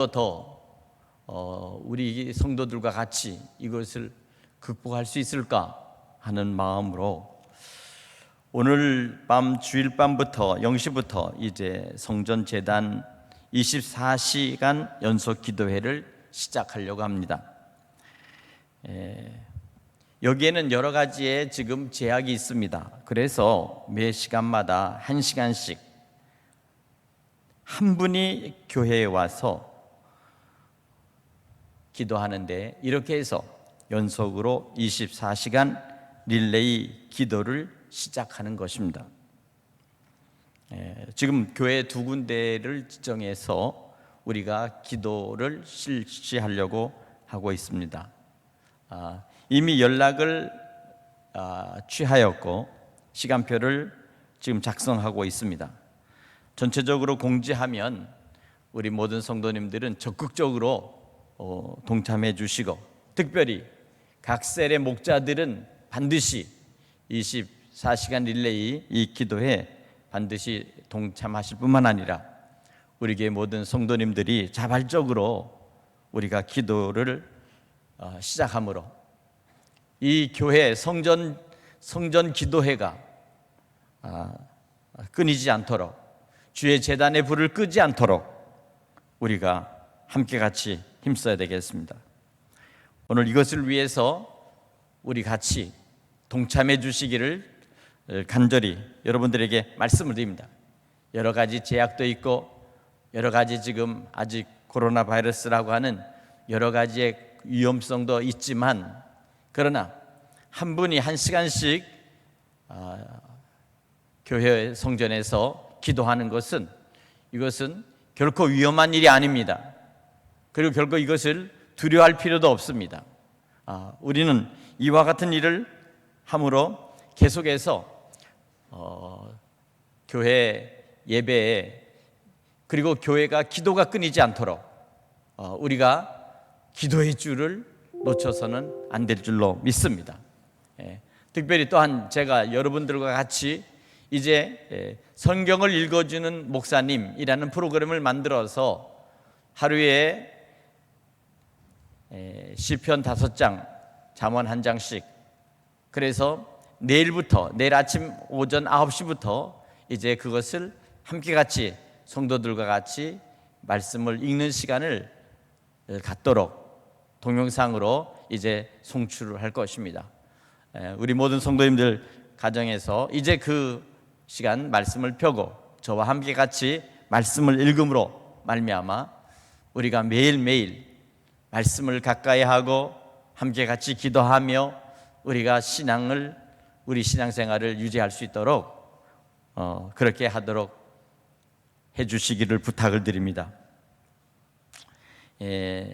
더 우리 성도들과 같이 이것을 극복할 수 있을까 하는 마음으로 오늘 밤 주일밤부터 0시부터 이제 성전 제단 24시간 연속 기도회를 시작하려고 합니다. 여기에는 여러 가지의 지금 제약이 있습니다. 그래서 매 시간마다 1시간씩 한 분이 교회에 와서 기도하는데, 이렇게 해서 연속으로 24시간 릴레이 기도를 시작하는 것입니다. 지금 교회 두 군데를 지정해서 우리가 기도를 실시하려고 하고 있습니다. 이미 연락을 취하였고 시간표를 지금 작성하고 있습니다. 전체적으로 공지하면 우리 모든 성도님들은 적극적으로 동참해 주시고, 특별히 각 셀의 목자들은 반드시 24시간 릴레이 이 기도에 반드시 동참하실 뿐만 아니라 우리 교회 모든 성도님들이 자발적으로 우리가 기도를 시작함으로 이 교회 성전 기도회가 끊이지 않도록, 주의 제단의 불을 끄지 않도록 우리가 함께 같이 힘써야 되겠습니다. 오늘 이것을 위해서 우리 같이 동참해 주시기를 간절히 여러분들에게 말씀을 드립니다. 여러 가지 제약도 있고 여러 가지 지금 아직 코로나 바이러스라고 하는 여러 가지의 위험성도 있지만, 그러나 한 분이 1시간씩 교회 성전에서 기도하는 것은, 이것은 결코 위험한 일이 아닙니다. 그리고 결코 이것을 두려워할 필요도 없습니다. 우리는 이와 같은 일을 함으로 계속해서 교회 예배에, 그리고 교회가 기도가 끊이지 않도록 우리가 기도의 줄을 놓쳐서는 안 될 줄로 믿습니다. 특별히 또한 제가 여러분들과 같이 이제 성경을 읽어주는 목사님이라는 프로그램을 만들어서 하루에 시편 5장, 잠언 1장씩, 그래서 내일 아침 오전 9시부터 이제 그것을 함께 같이 성도들과 같이 말씀을 읽는 시간을 갖도록 동영상으로 이제 송출을 할 것입니다. 우리 모든 성도님들 가정에서 이제 그 시간 말씀을 펴고 저와 함께 같이 말씀을 읽음으로 말미암아 우리가 매일매일 말씀을 가까이 하고 함께 같이 기도하며 우리가 우리 신앙생활을 유지할 수 있도록 그렇게 하도록 해주시기를 부탁을 드립니다.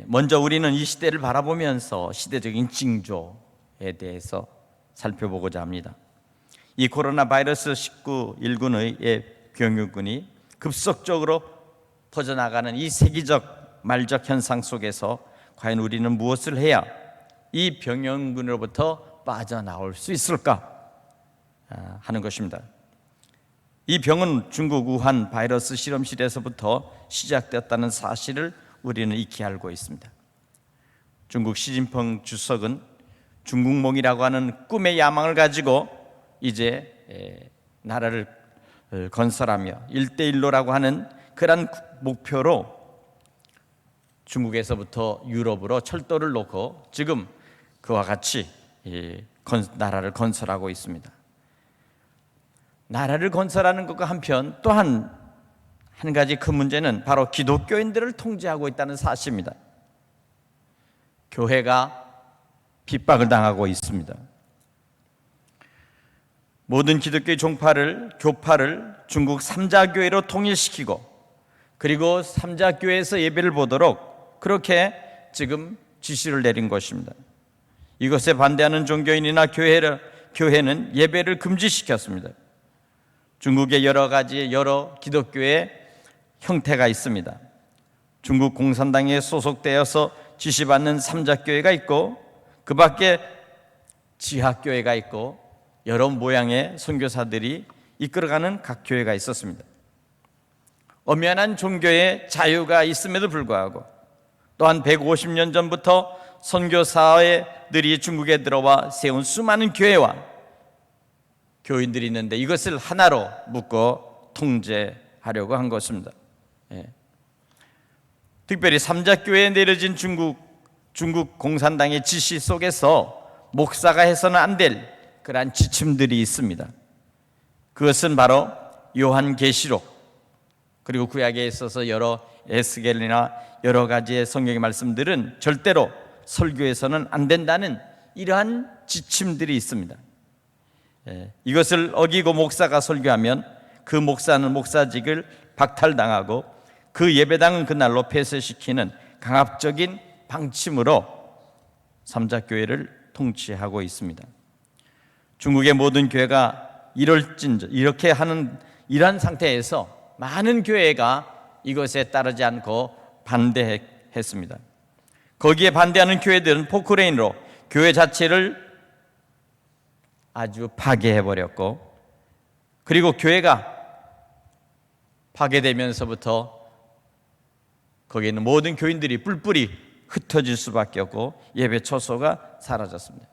먼저 우리는 이 시대를 바라보면서 시대적인 징조에 대해서 살펴보고자 합니다. 이 코로나 바이러스 19의 병유군이 급속적으로 퍼져나가는 이 세계적 말적 현상 속에서 과연 우리는 무엇을 해야 이 병유군으로부터 빠져나올 수 있을까 하는 것입니다. 이 병은 중국 우한 바이러스 실험실에서부터 시작되었다는 사실을 우리는 익히 알고 있습니다. 중국 시진핑 주석은 중국몽이라고 하는 꿈의 야망을 가지고 이제 나라를 건설하며 1대1로라고 하는 그런 목표로 중국에서부터 유럽으로 철도를 놓고 지금 그와 같이 나라를 건설하고 있습니다. 나라를 건설하는 것과 한편 또한 한 가지 큰 문제는 바로 기독교인들을 통제하고 있다는 사실입니다. 교회가 핍박을 당하고 있습니다. 모든 기독교의 교파를 중국 삼자교회로 통일시키고, 그리고 삼자교회에서 예배를 보도록 그렇게 지금 지시를 내린 것입니다. 이것에 반대하는 종교인이나 교회는 예배를 금지시켰습니다. 중국의 여러 기독교의 형태가 있습니다. 중국 공산당에 소속되어서 지시받는 삼자교회가 있고, 그 밖에 지하교회가 있고, 여러 모양의 선교사들이 이끌어가는 각 교회가 있었습니다. 엄연한 종교의 자유가 있음에도 불구하고 또한 150년 전부터 선교사회들이 중국에 들어와 세운 수많은 교회와 교인들이 있는데 이것을 하나로 묶어 통제하려고 한 것입니다. 특별히 삼자교회에 내려진 중국 공산당의 지시 속에서 목사가 해서는 안 될 그러한 지침들이 있습니다. 그것은 바로 요한계시록, 그리고 구약에 있어서 여러 에스겔이나 여러 가지의 성경의 말씀들은 절대로 설교에서는 안 된다는 이러한 지침들이 있습니다. 이것을 어기고 목사가 설교하면 그 목사는 목사직을 박탈당하고 그 예배당은 그날로 폐쇄시키는 강압적인 방침으로 삼자교회를 통치하고 있습니다. 중국의 모든 교회가 이렇게 하는 이러한 상태에서 많은 교회가 이것에 따르지 않고 반대했습니다. 거기에 반대하는 교회들은 포크레인으로 교회 자체를 아주 파괴해버렸고, 그리고 교회가 파괴되면서부터 거기에 있는 모든 교인들이 뿔뿔이 흩어질 수밖에 없고 예배 처소가 사라졌습니다.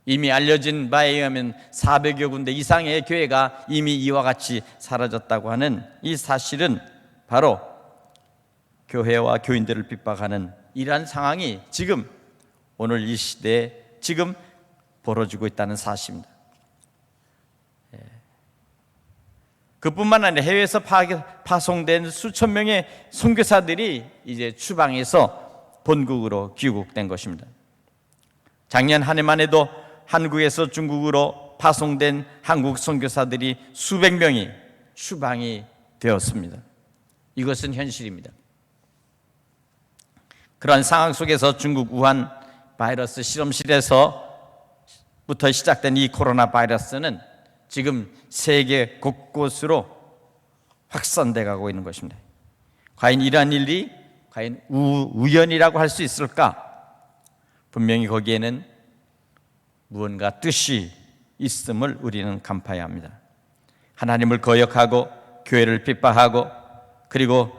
이미 알려진 바에 의하면 400여 군데 이상의 교회가 이미 이와 같이 사라졌다고 하는 이 사실은 바로 교회와 교인들을 핍박하는 이러한 상황이 지금 오늘 이 시대에 지금 벌어지고 있다는 사실입니다. 그뿐만 아니라 해외에서 파송된 수천 명의 선교사들이 이제 추방해서 본국으로 귀국된 것입니다. 작년 한 해만 해도 한국에서 중국으로 파송된 한국 선교사들이 수백 명이 추방이 되었습니다. 이것은 현실입니다. 그러한 상황 속에서 중국 우한 바이러스 실험실에서부터 시작된 이 코로나 바이러스는 지금 세계 곳곳으로 확산돼 가고 있는 것입니다. 과연 이러한 일이 과연 우연이라고 할 수 있을까? 분명히 거기에는 무언가 뜻이 있음을 우리는 간파해야 합니다. 하나님을 거역하고 교회를 핍박하고 그리고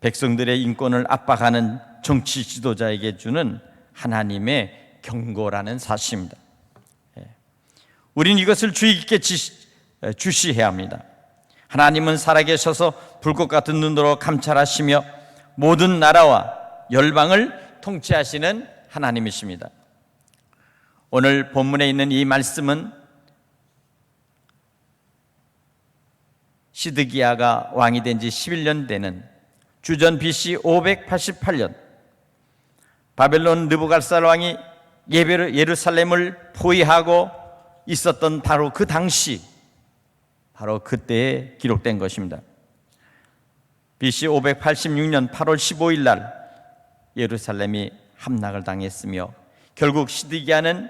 백성들의 인권을 압박하는 정치 지도자에게 주는 하나님의 경고라는 사실입니다. 우리는 이것을 주의 깊게 주시해야 합니다. 하나님은 살아계셔서 불꽃 같은 눈으로 감찰하시며 모든 나라와 열방을 통치하시는 하나님이십니다. 오늘 본문에 있는 이 말씀은 시드기야가 왕이 된 지 11년 되는 주전 BC 588년 바벨론 느부갓네살 왕이 예루살렘을 포위하고 있었던 바로 그 당시, 바로 그때에 기록된 것입니다. BC 586년 8월 15일 날 예루살렘이 함락을 당했으며 결국 시드기야는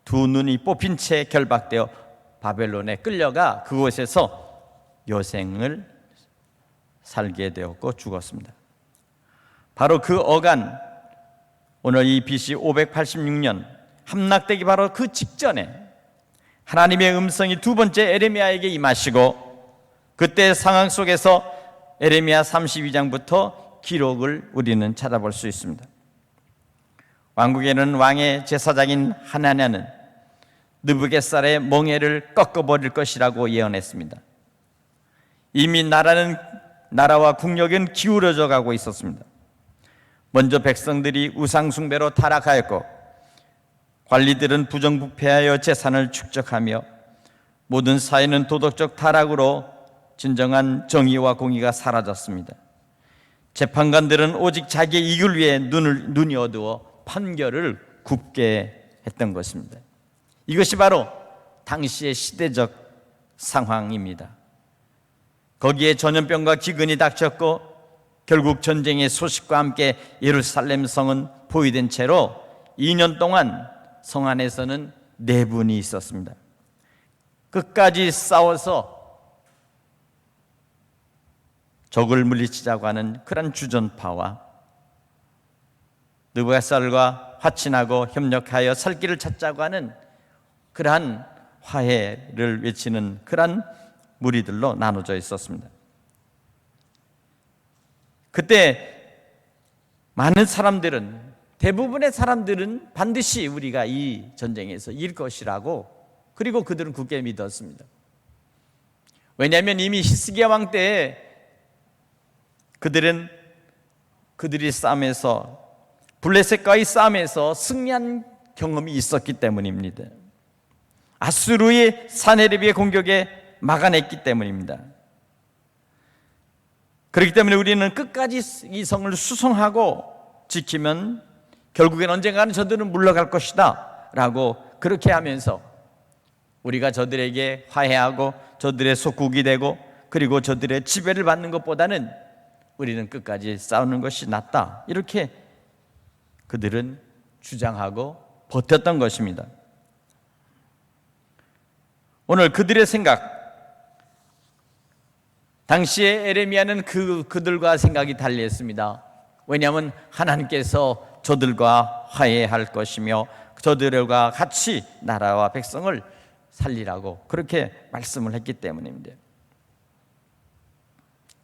두 눈이 뽑힌 채 결박되어 바벨론에 끌려가 그곳에서 여생을 살게 되었고 죽었습니다. 바로 그 어간, 오늘 이 BC 586년 함락되기 바로 그 직전에 하나님의 음성이 두 번째 에레미야에게 임하시고 그때 상황 속에서 에레미야 32장부터 기록을 우리는 찾아볼 수 있습니다. 왕국에는 왕의 제사장인 하나냐는 느부갓네살의 멍에를 꺾어버릴 것이라고 예언했습니다. 이미 나라와 국력은 기울어져 가고 있었습니다. 먼저 백성들이 우상숭배로 타락하였고 관리들은 부정부패하여 재산을 축적하며 모든 사회는 도덕적 타락으로 진정한 정의와 공의가 사라졌습니다. 재판관들은 오직 자기의 이익을 위해 눈이 어두워 판결을 굽게 했던 것입니다. 이것이 바로 당시의 시대적 상황입니다. 거기에 전염병과 기근이 닥쳤고 결국 전쟁의 소식과 함께 예루살렘 성은 포위된 채로 2년 동안 성 안에서는 내분이 있었습니다. 끝까지 싸워서 적을 물리치자고 하는 그런 주전파와 느부갓네살과 화친하고 협력하여 살 길을 찾자고 하는 그러한 화해를 외치는 그러한 무리들로 나눠져 있었습니다. 그때 많은 사람들은, 대부분의 사람들은 반드시 우리가 이 전쟁에서 이길 것이라고, 그리고 그들은 굳게 믿었습니다. 왜냐하면 이미 히스기야 왕 때에 그들이 싸움에서, 블레셋과의 싸움에서 승리한 경험이 있었기 때문입니다. 아수르의 사네립의 공격에 막아냈기 때문입니다. 그렇기 때문에 우리는 끝까지 이 성을 수성하고 지키면 결국엔 언젠가는 저들은 물러갈 것이다 라고, 그렇게 하면서 우리가 저들에게 화해하고 저들의 속국이 되고 그리고 저들의 지배를 받는 것보다는 우리는 끝까지 싸우는 것이 낫다, 이렇게 그들은 주장하고 버텼던 것입니다. 오늘 그들의 생각, 당시에 에레미야는 그들과 생각이 달리했습니다. 왜냐하면 하나님께서 저들과 화해할 것이며 저들과 같이 나라와 백성을 살리라고 그렇게 말씀을 했기 때문입니다.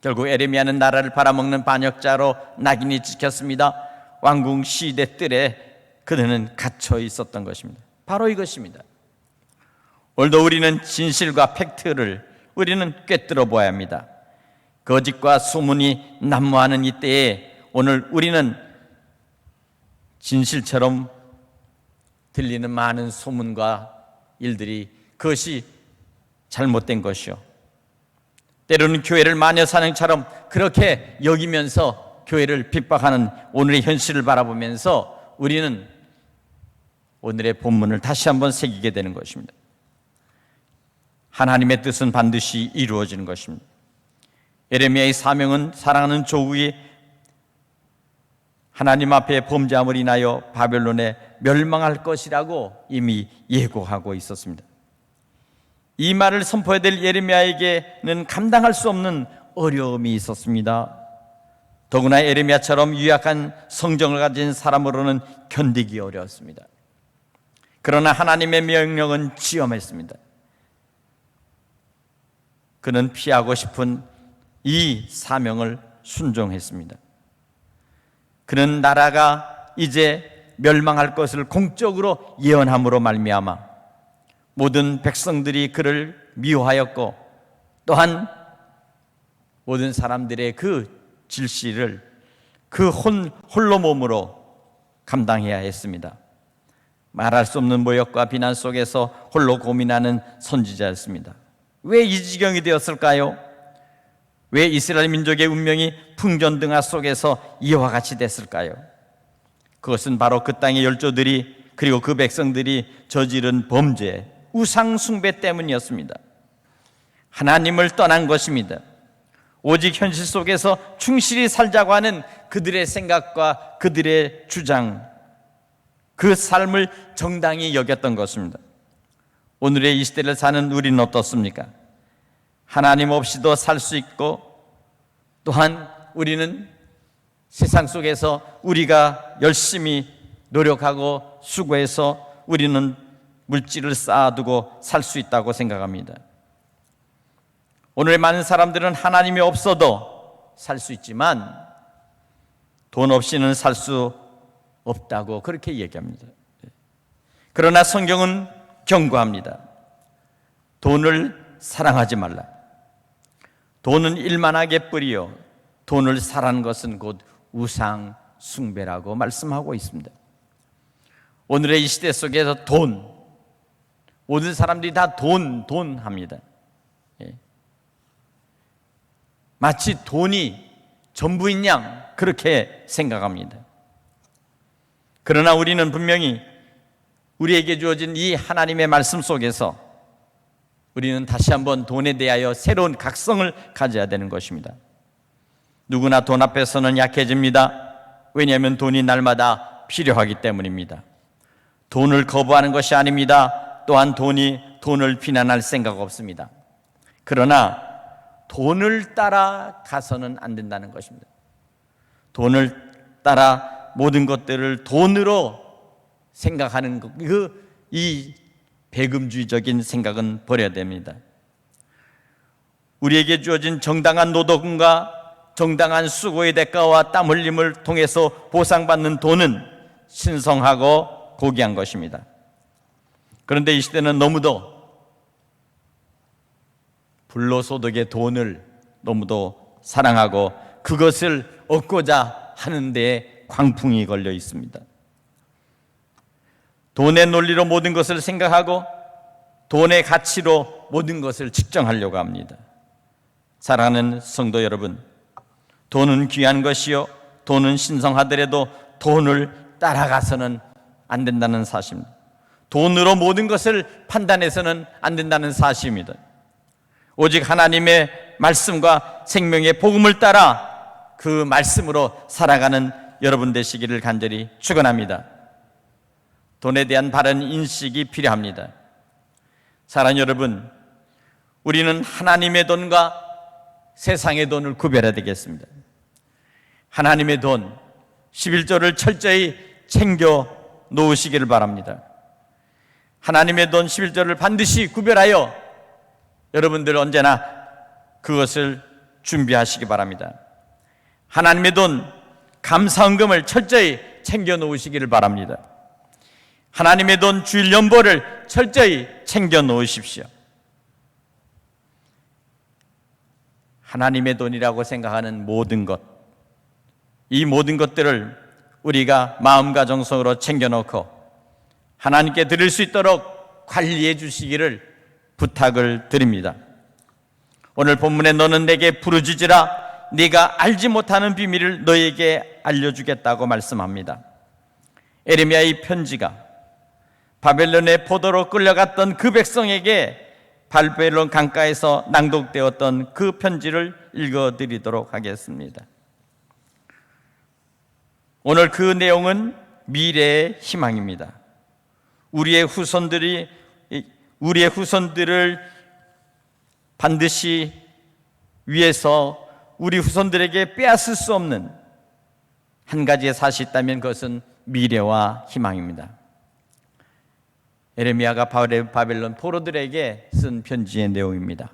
결국 에레미야는 나라를 팔아먹는 반역자로 낙인이 찍혔습니다. 왕궁 시대 뜰에 그들은 갇혀 있었던 것입니다. 바로 이것입니다. 오늘도 우리는 진실과 팩트를 우리는 꿰뚫어 보아야 합니다. 거짓과 소문이 난무하는 이때에 오늘 우리는 진실처럼 들리는 많은 소문과 일들이, 그것이 잘못된 것이요, 때로는 교회를 마녀사냥처럼 그렇게 여기면서 교회를 핍박하는 오늘의 현실을 바라보면서 우리는 오늘의 본문을 다시 한번 새기게 되는 것입니다. 하나님의 뜻은 반드시 이루어지는 것입니다. 에레미야의 사명은 사랑하는 조국이 하나님 앞에 범죄함을 인하여 바벨론에 멸망할 것이라고 이미 예고하고 있었습니다. 이 말을 선포해야 될 예레미야에게는 감당할 수 없는 어려움이 있었습니다. 더구나 예레미야처럼 유약한 성정을 가진 사람으로는 견디기 어려웠습니다. 그러나 하나님의 명령은 지엄했습니다. 그는 피하고 싶은 이 사명을 순종했습니다. 그는 나라가 이제 멸망할 것을 공적으로 예언함으로 말미암아 모든 백성들이 그를 미워하였고, 또한 모든 사람들의 그 질시를 그 홀로 몸으로 감당해야 했습니다. 말할 수 없는 모욕과 비난 속에서 홀로 고민하는 선지자였습니다. 왜 이 지경이 되었을까요? 왜 이스라엘 민족의 운명이 풍전등화 속에서 이와 같이 됐을까요? 그것은 바로 그 땅의 열조들이, 그리고 그 백성들이 저지른 범죄, 우상 숭배 때문이었습니다. 하나님을 떠난 것입니다. 오직 현실 속에서 충실히 살자고 하는 그들의 생각과 그들의 주장, 그 삶을 정당히 여겼던 것입니다. 오늘의 이 시대를 사는 우리는 어떻습니까? 하나님 없이도 살 수 있고, 또한 우리는 세상 속에서 우리가 열심히 노력하고 수고해서 우리는 물질을 쌓아두고 살 수 있다고 생각합니다. 오늘의 많은 사람들은 하나님이 없어도 살 수 있지만 돈 없이는 살 수 없다고 그렇게 얘기합니다. 그러나 성경은 경고합니다. 돈을 사랑하지 말라. 돈은 일만하게 뿌리요, 돈을 사랑하는 것은 곧 우상 숭배라고 말씀하고 있습니다. 오늘의 이 시대 속에서 모든 사람들이 다 돈 합니다. 마치 돈이 전부인 양 그렇게 생각합니다. 그러나 우리는 분명히 우리에게 주어진 이 하나님의 말씀 속에서 우리는 다시 한번 돈에 대하여 새로운 각성을 가져야 되는 것입니다. 누구나 돈 앞에서는 약해집니다. 왜냐하면 돈이 날마다 필요하기 때문입니다. 돈을 거부하는 것이 아닙니다. 또한 돈을 비난할 생각 없습니다. 그러나 돈을 따라가서는 안 된다는 것입니다. 돈을 따라 모든 것들을 돈으로 생각하는 이 배금주의적인 생각은 버려야 됩니다. 우리에게 주어진 정당한 노동과 정당한 수고의 대가와 땀 흘림을 통해서 보상받는 돈은 신성하고 고귀한 것입니다. 그런데 이 시대는 너무도 불로소득의 돈을 너무도 사랑하고 그것을 얻고자 하는 데 광풍이 걸려 있습니다. 돈의 논리로 모든 것을 생각하고 돈의 가치로 모든 것을 측정하려고 합니다. 사랑하는 성도 여러분, 돈은 귀한 것이요 돈은 신성하더라도 돈을 따라가서는 안 된다는 사실입니다. 돈으로 모든 것을 판단해서는 안 된다는 사실입니다. 오직 하나님의 말씀과 생명의 복음을 따라 그 말씀으로 살아가는 여러분 되시기를 간절히 축원합니다. 돈에 대한 바른 인식이 필요합니다. 사랑하는 여러분, 우리는 하나님의 돈과 세상의 돈을 구별해야 되겠습니다. 하나님의 돈 11조를 철저히 챙겨 놓으시기를 바랍니다. 하나님의 돈 11조를 반드시 구별하여 여러분들 언제나 그것을 준비하시기 바랍니다. 하나님의 돈 감사헌금을 철저히 챙겨 놓으시기를 바랍니다. 하나님의 돈 주일 연보를 철저히 챙겨 놓으십시오. 하나님의 돈이라고 생각하는 모든 것, 이 모든 것들을 우리가 마음과 정성으로 챙겨놓고 하나님께 드릴 수 있도록 관리해 주시기를 부탁을 드립니다. 오늘 본문에 너는 내게 부르짖으라 네가 알지 못하는 비밀을 너에게 알려주겠다고 말씀합니다. 에레미야의 편지가 바벨론의 포도로 끌려갔던 그 백성에게 바벨론 강가에서 낭독되었던 그 편지를 읽어드리도록 하겠습니다. 오늘 그 내용은 미래의 희망입니다. 우리의 후손들을 반드시 위해서 우리 후손들에게 빼앗을 수 없는 한 가지의 사실이 있다면 그것은 미래와 희망입니다. 에레미야가 바벨론 포로들에게 쓴 편지의 내용입니다.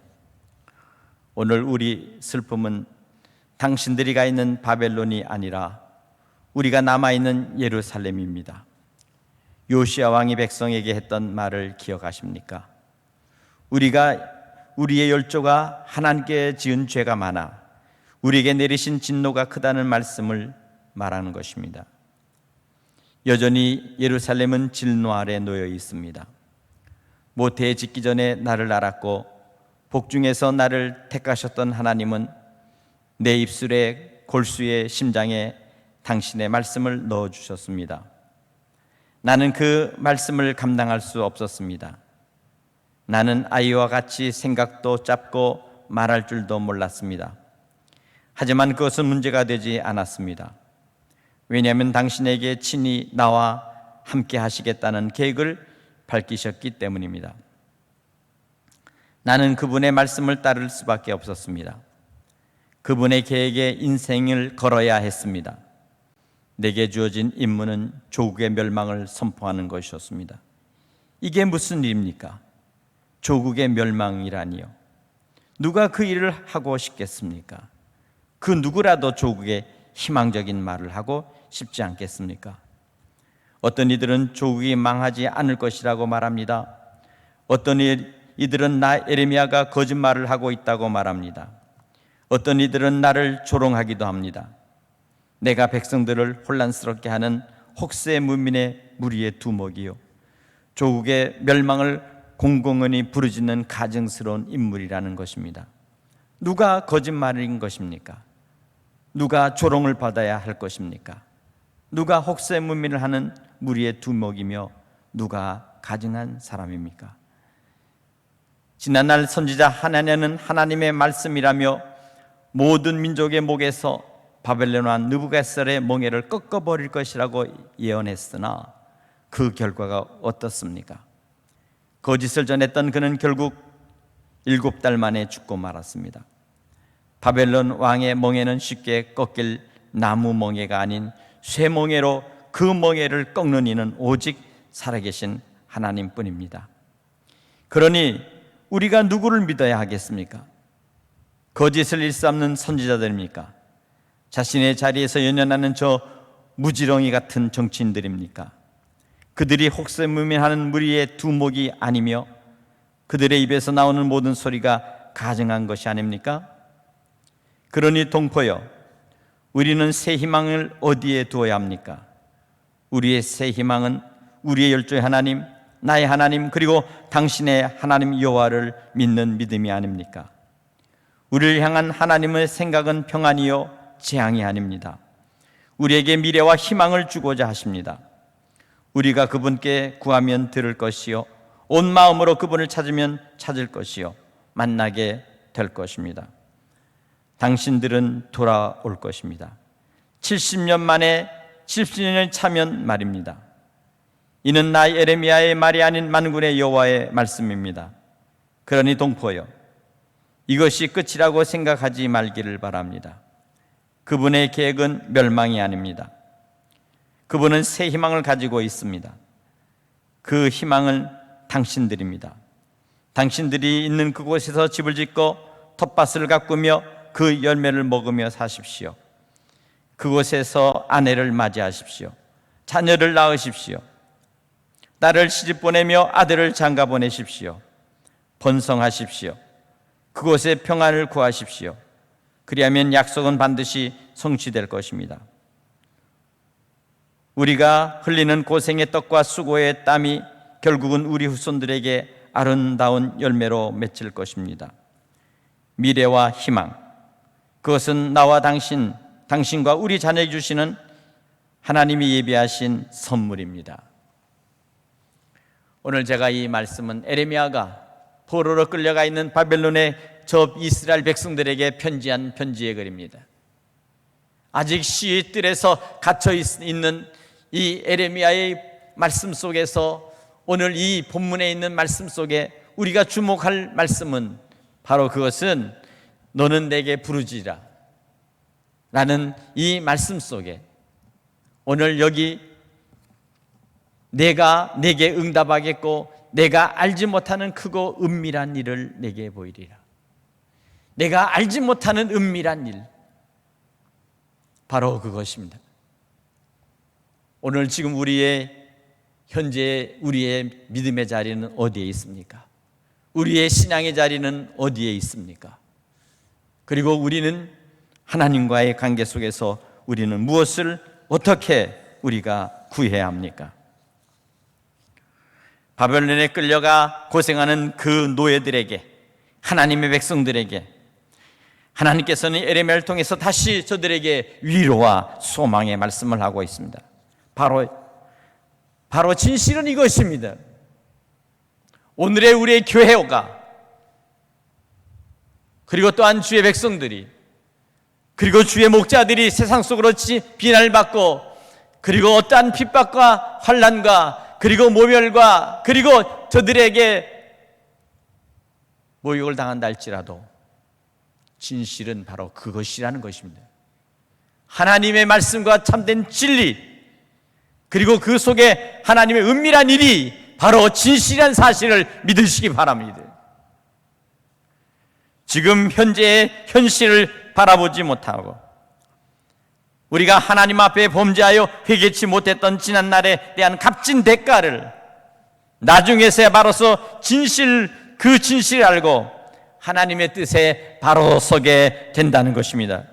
오늘 우리 슬픔은 당신들이 가 있는 바벨론이 아니라 우리가 남아있는 예루살렘입니다. 요시야 왕이 백성에게 했던 말을 기억하십니까? 우리의 열조가 하나님께 지은 죄가 많아 우리에게 내리신 진노가 크다는 말씀을 말하는 것입니다. 여전히 예루살렘은 진노 아래 놓여 있습니다. 모태에 짓기 전에 나를 알았고 복중에서 나를 택하셨던 하나님은 내 입술에 골수의 심장에 당신의 말씀을 넣어주셨습니다. 나는 그 말씀을 감당할 수 없었습니다. 나는 아이와 같이 생각도 짧고 말할 줄도 몰랐습니다. 하지만 그것은 문제가 되지 않았습니다. 왜냐하면 당신에게 친히 나와 함께 하시겠다는 계획을 밝히셨기 때문입니다. 나는 그분의 말씀을 따를 수밖에 없었습니다. 그분의 계획에 인생을 걸어야 했습니다. 내게 주어진 임무는 조국의 멸망을 선포하는 것이었습니다. 이게 무슨 일입니까? 조국의 멸망이라니요. 누가 그 일을 하고 싶겠습니까? 그 누구라도 조국의 희망적인 말을 하고 싶지 않겠습니까? 어떤 이들은 조국이 망하지 않을 것이라고 말합니다. 어떤 이들은 나 에레미야가 거짓말을 하고 있다고 말합니다. 어떤 이들은 나를 조롱하기도 합니다. 내가 백성들을 혼란스럽게 하는 혹세 무민의 무리의 두목이요 조국의 멸망을 공공연히 부르짖는 가증스러운 인물이라는 것입니다. 누가 거짓말인 것입니까? 누가 조롱을 받아야 할 것입니까? 누가 혹세 무민을 하는 무리의 두목이며 누가 가증한 사람입니까? 지난날 선지자 하나냐는 하나님의 말씀이라며 모든 민족의 목에서 바벨론 왕 느부갓네살의 멍에를 꺾어버릴 것이라고 예언했으나 그 결과가 어떻습니까? 거짓을 전했던 그는 결국 7달 만에 죽고 말았습니다. 바벨론 왕의 멍에는 쉽게 꺾일 나무 멍에가 아닌 쇠 멍에로 그 멍에를 꺾는 이는 오직 살아계신 하나님뿐입니다. 그러니 우리가 누구를 믿어야 하겠습니까? 거짓을 일삼는 선지자들입니까? 자신의 자리에서 연연하는 저 무지렁이 같은 정치인들입니까? 그들이 혹세무민하는 무리의 두목이 아니며 그들의 입에서 나오는 모든 소리가 가증한 것이 아닙니까? 그러니 동포여, 우리는 새 희망을 어디에 두어야 합니까? 우리의 새 희망은 우리의 열조의 하나님, 나의 하나님, 그리고 당신의 하나님 여호와를 믿는 믿음이 아닙니까? 우리를 향한 하나님의 생각은 평안이요 재앙이 아닙니다. 우리에게 미래와 희망을 주고자 하십니다. 우리가 그분께 구하면 들을 것이요 온 마음으로 그분을 찾으면 찾을 것이요 만나게 될 것입니다. 당신들은 돌아올 것입니다. 70년 만에 70년을 차면 말입니다. 이는 나 예레미야의 말이 아닌 만군의 여호와의 말씀입니다. 그러니 동포여, 이것이 끝이라고 생각하지 말기를 바랍니다. 그분의 계획은 멸망이 아닙니다. 그분은 새 희망을 가지고 있습니다. 그 희망은 당신들입니다. 당신들이 있는 그곳에서 집을 짓고 텃밭을 가꾸며 그 열매를 먹으며 사십시오. 그곳에서 아내를 맞이하십시오. 자녀를 낳으십시오. 딸을 시집 보내며 아들을 장가 보내십시오. 번성하십시오. 그곳에 평안을 구하십시오. 그리하면 약속은 반드시 성취될 것입니다. 우리가 흘리는 고생의 떡과 수고의 땀이 결국은 우리 후손들에게 아름다운 열매로 맺힐 것입니다. 미래와 희망, 그것은 나와 당신과 우리 자녀에게 주시는 하나님이 예비하신 선물입니다. 오늘 제가 이 말씀은 예레미야가 포로로 끌려가 있는 바벨론의 저 이스라엘 백성들에게 편지한 편지의 글입니다. 아직 시의 뜰에서 갇혀 있는 이 예레미야의 말씀 속에서 오늘 이 본문에 있는 말씀 속에 우리가 주목할 말씀은 바로 그것은 너는 내게 부르짖으라 라는 이 말씀 속에 오늘 여기 내가 내게 응답하겠고 내가 알지 못하는 크고 은밀한 일을 내게 보이리라. 내가 알지 못하는 은밀한 일, 바로 그것입니다. 오늘 지금 현재 우리의 믿음의 자리는 어디에 있습니까? 우리의 신앙의 자리는 어디에 있습니까? 그리고 우리는 하나님과의 관계 속에서 우리는 무엇을 어떻게 우리가 구해야 합니까? 바벨론에 끌려가 고생하는 그 노예들에게, 하나님의 백성들에게 하나님께서는 예레미야를 통해서 다시 저들에게 위로와 소망의 말씀을 하고 있습니다. 바로 진실은 이것입니다. 오늘의 우리의 교회가, 그리고 또한 주의 백성들이, 그리고 주의 목자들이 세상 속으로 비난을 받고, 그리고 어떠한 핍박과 환난과 그리고 모멸과 그리고 저들에게 모욕을 당한다 할지라도 진실은 바로 그것이라는 것입니다. 하나님의 말씀과 참된 진리, 그리고 그 속에 하나님의 은밀한 일이 바로 진실한 사실을 믿으시기 바랍니다. 지금 현재의 현실을 바라보지 못하고 우리가 하나님 앞에 범죄하여 회개치 못했던 지난날에 대한 값진 대가를 나중에서야 바로서 그 진실을 알고 하나님의 뜻에 바로 서게 된다는 것입니다.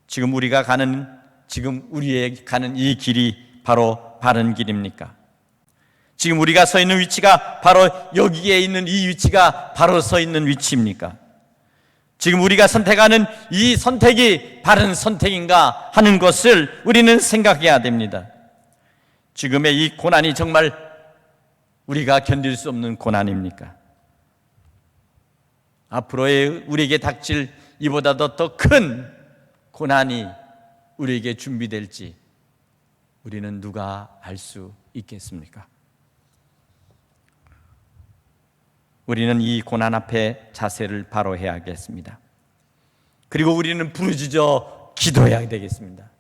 지금 우리의 가는 이 길이 바로 바른 길입니까? 지금 우리가 서 있는 위치가 바로 여기에 있는 이 위치가 바로 서 있는 위치입니까? 지금 우리가 선택하는 이 선택이 바른 선택인가 하는 것을 우리는 생각해야 됩니다. 지금의 이 고난이 정말 우리가 견딜 수 없는 고난입니까? 앞으로의 우리에게 닥칠 이보다도 더 큰 고난이 우리에게 준비될지 우리는 누가 알 수 있겠습니까? 우리는 이 고난 앞에 자세를 바로 해야겠습니다. 그리고 우리는 부르짖어 기도해야 되겠습니다.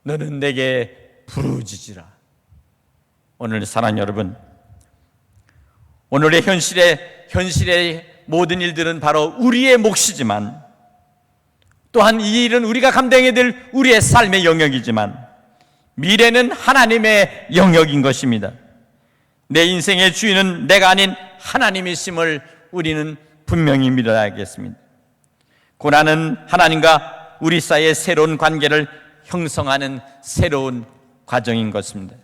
너는 내게 부르짖으라. 오늘 사랑하는 여러분, 오늘의 현실의 모든 일들은 바로 우리의 몫이지만 또한 이 일은 우리가 감당해야 될 우리의 삶의 영역이지만 미래는 하나님의 영역인 것입니다. 내 인생의 주인은 내가 아닌 하나님이심을 우리는 분명히 믿어야겠습니다. 고난은 하나님과 우리 사이의 새로운 관계를 형성하는 새로운 과정인 것입니다.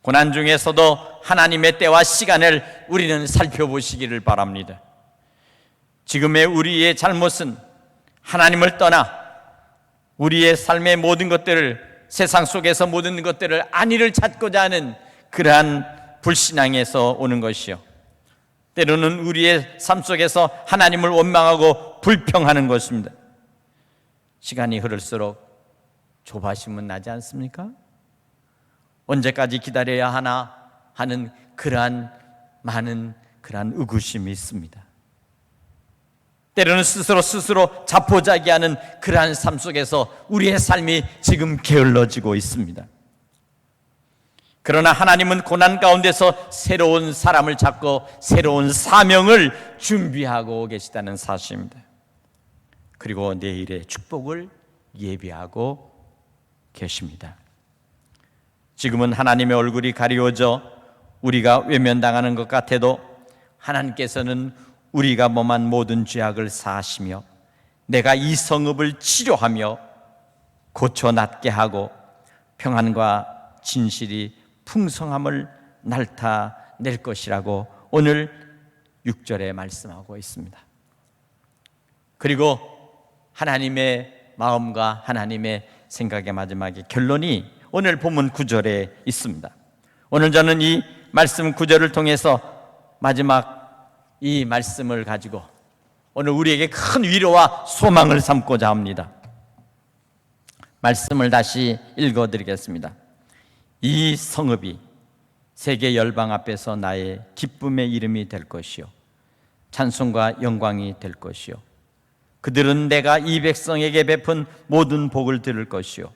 고난 중에서도 하나님의 때와 시간을 우리는 살펴보시기를 바랍니다. 지금의 우리의 잘못은 하나님을 떠나 우리의 삶의 모든 것들을, 세상 속에서 모든 것들을 안위를 찾고자 하는 그러한 불신앙에서 오는 것이요, 때로는 우리의 삶 속에서 하나님을 원망하고 불평하는 것입니다. 시간이 흐를수록 조바심은 나지 않습니까? 언제까지 기다려야 하나 하는 그러한 많은 그러한 의구심이 있습니다. 때로는 스스로 자포자기하는 그러한 삶 속에서 우리의 삶이 지금 게을러지고 있습니다. 그러나 하나님은 고난 가운데서 새로운 사람을 찾고 새로운 사명을 준비하고 계시다는 사실입니다. 그리고 내일의 축복을 예비하고 계십니다. 지금은 하나님의 얼굴이 가리워져 우리가 외면당하는 것 같아도 하나님께서는 우리가 범한 모든 죄악을 사하시며 내가 이 성읍을 치료하며 고쳐 낫게 하고 평안과 진실이 풍성함을 나타낼 것이라고 오늘 6절에 말씀하고 있습니다. 그리고 하나님의 마음과 하나님의 생각의 마지막에 결론이 오늘 본문 9절에 있습니다. 오늘 저는 이 말씀 9절을 통해서 마지막 이 말씀을 가지고 오늘 우리에게 큰 위로와 소망을 삼고자 합니다. 말씀을 다시 읽어드리겠습니다. 이 성읍이 세계 열방 앞에서 나의 기쁨의 이름이 될 것이요 찬송과 영광이 될 것이요 그들은 내가 이 백성에게 베푼 모든 복을 들을 것이요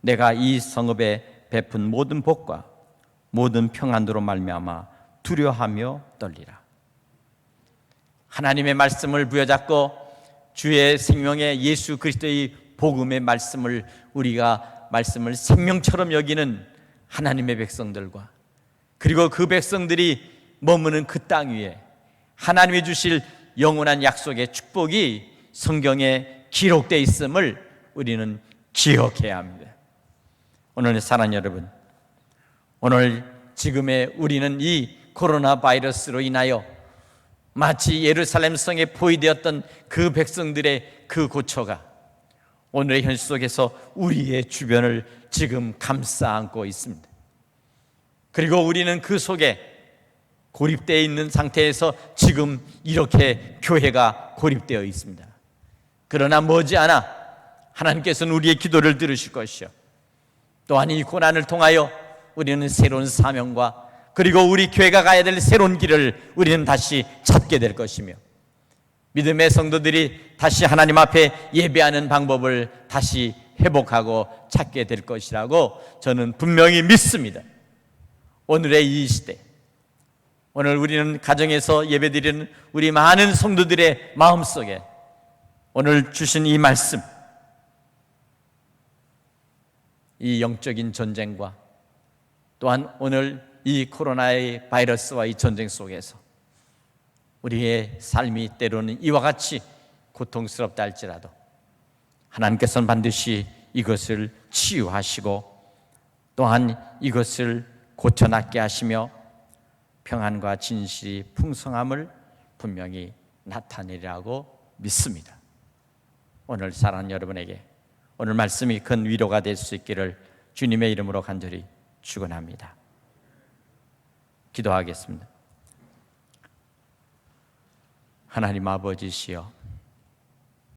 내가 이 성읍에 베푼 모든 복과 모든 평안으로 말미암아 두려워하며 떨리라. 하나님의 말씀을 부여잡고 주의 생명의 예수 그리스도의 복음의 말씀을 우리가 말씀을 생명처럼 여기는 하나님의 백성들과 그리고 그 백성들이 머무는 그 땅 위에 하나님이 주실 영원한 약속의 축복이 성경에 기록되어 있음을 우리는 기억해야 합니다. 오늘 사랑하는 여러분, 오늘 지금의 우리는 이 코로나 바이러스로 인하여 마치 예루살렘 성에 포위되었던 그 백성들의 그 고초가 오늘의 현실 속에서 우리의 주변을 지금 감싸 안고 있습니다. 그리고 우리는 그 속에 고립되어 있는 상태에서 지금 이렇게 교회가 고립되어 있습니다. 그러나 머지않아 하나님께서는 우리의 기도를 들으실 것이요 또한 이 고난을 통하여 우리는 새로운 사명과 그리고 우리 교회가 가야 될 새로운 길을 우리는 다시 찾게 될 것이며 믿음의 성도들이 다시 하나님 앞에 예배하는 방법을 다시 회복하고 찾게 될 것이라고 저는 분명히 믿습니다. 오늘의 이 시대, 오늘 우리는 가정에서 예배드리는 우리 많은 성도들의 마음속에 오늘 주신 이 말씀, 이 영적인 전쟁과 또한 오늘 이 코로나의 바이러스와 이 전쟁 속에서 우리의 삶이 때로는 이와 같이 고통스럽다 할지라도 하나님께서는 반드시 이것을 치유하시고 또한 이것을 고쳐낫게 하시며 평안과 진실이 풍성함을 분명히 나타내리라고 믿습니다. 오늘 사랑하는 여러분에게 오늘 말씀이 큰 위로가 될 수 있기를 주님의 이름으로 간절히 축원합니다. 기도하겠습니다. 하나님 아버지시여,